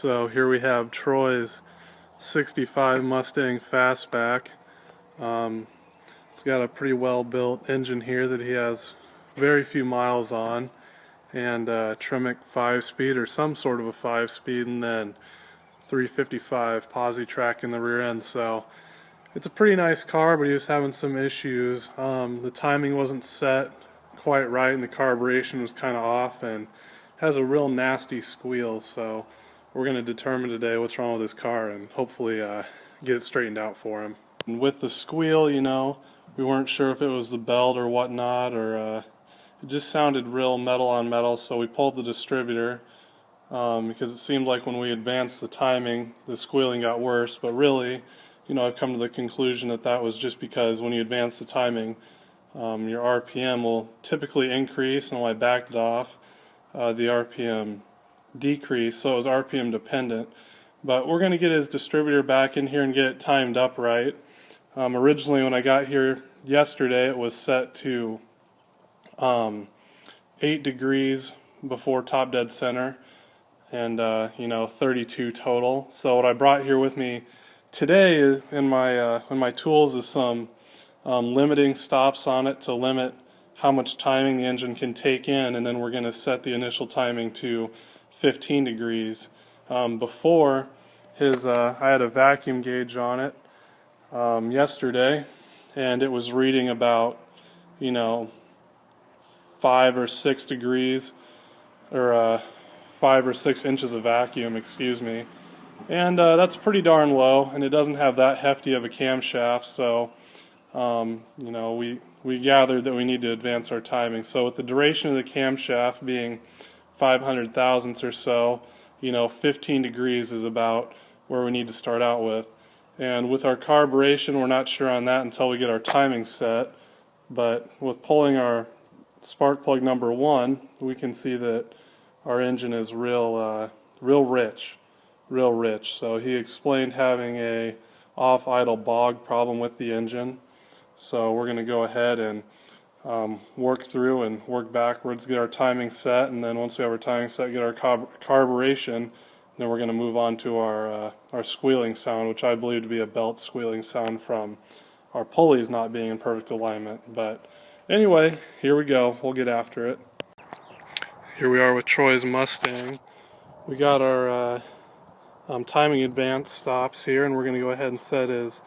So here we have Troy's 65 Mustang Fastback. It's got a pretty well built engine here that he has very few miles on, and Tremec 5-speed or some sort of a 5-speed, and then 355 posi track in the rear end. So it's a pretty nice car, but he was having some issues. The timing wasn't set quite right and the carburation was kind of off, and has a real nasty squeal. So we're going to determine today what's wrong with this car and hopefully get it straightened out for him. And with the squeal, you know, we weren't sure if it was the belt or whatnot, or it just sounded real metal on metal. So we pulled the distributor because it seemed like when we advanced the timing, the squealing got worse. But really, you know, I've come to the conclusion that that was just because when you advance the timing, your RPM will typically increase, and when I backed it off, the RPM decreased, so it was RPM dependent. But we're going to get his distributor back in here and get it timed up right. Originally when I got here yesterday, it was set to 8 degrees before top dead center, and you know, 32 total. So what I brought here with me today in my tools is some limiting stops on it to limit how much timing the engine can take in, and then we're going to set the initial timing to 15 degrees. Before his, I had a vacuum gauge on it yesterday, and it was reading about, you know, 5 or 6 degrees, or 5 or 6 inches of vacuum, excuse me, and that's pretty darn low, and it doesn't have that hefty of a camshaft. So you know, we gathered that we need to advance our timing. So with the duration of the camshaft being 500 thousandths or so, you know, 15 degrees is about where we need to start out with. And with our carburation, we're not sure on that until we get our timing set. But with pulling our spark plug number 1, we can see that our engine is real rich. So he explained having a off idle bog problem with the engine. So we're going to go ahead and work through and work backwards, get our timing set, and then once we have our timing set, get our carburation. Then we're going to move on to our squealing sound, which I believe to be a belt squealing sound from our pulleys not being in perfect alignment. But anyway, here we go. We'll get after it. Here we are with Troy's Mustang. We got our timing advance stops here, and we're going to go ahead and set his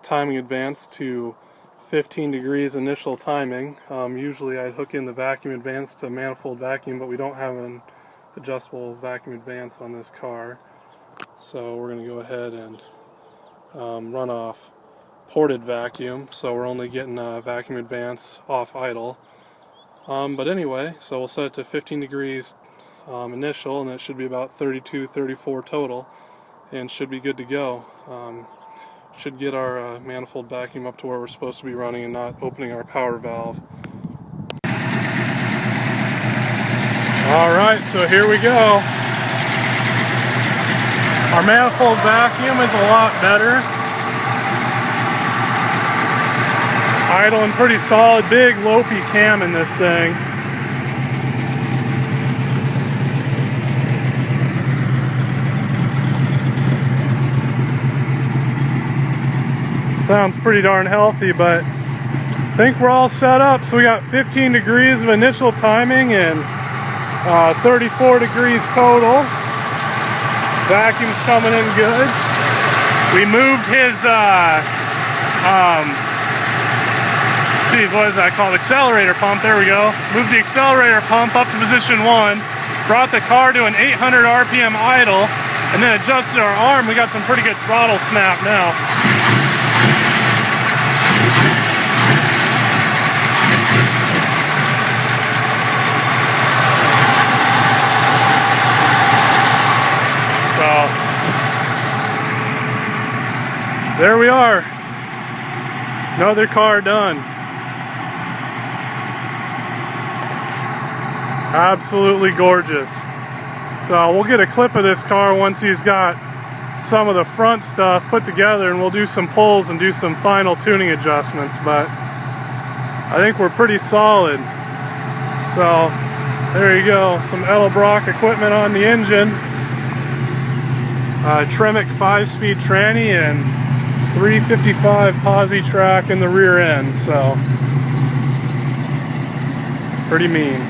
timing advance to 15 degrees initial timing. Usually I'd hook in the vacuum advance to manifold vacuum, but we don't have an adjustable vacuum advance on this car. So we're going to go ahead and run off ported vacuum, so we're only getting a vacuum advance off idle. But anyway, so we'll set it to 15 degrees initial, and it should be about 32, 34 total, and should be good to go. Should get our manifold vacuum up to where we're supposed to be running and not opening our power valve. Alright, so here we go. Our manifold vacuum is a lot better. Idling pretty solid, big lopey cam in this thing. Sounds pretty darn healthy, but I think we're all set up. So we got 15 degrees of initial timing and 34 degrees total. Vacuum's coming in good. We moved his what is that called? Accelerator pump. There we go. Moved the accelerator pump up to position 1. Brought the car to an 800 RPM idle, and then adjusted our arm. We got some pretty good throttle snap now. So there we are. Another car done. Absolutely gorgeous. So we'll get a clip of this car once he's got some of the front stuff put together, and we'll do some pulls and do some final tuning adjustments. But I think we're pretty solid. So there you go, some edelbrock equipment on the engine. Tremec 5-speed tranny and 355 posi track in the rear end, so pretty mean.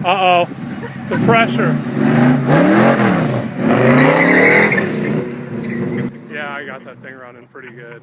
Uh-oh, the pressure. Yeah, I got that thing running pretty good.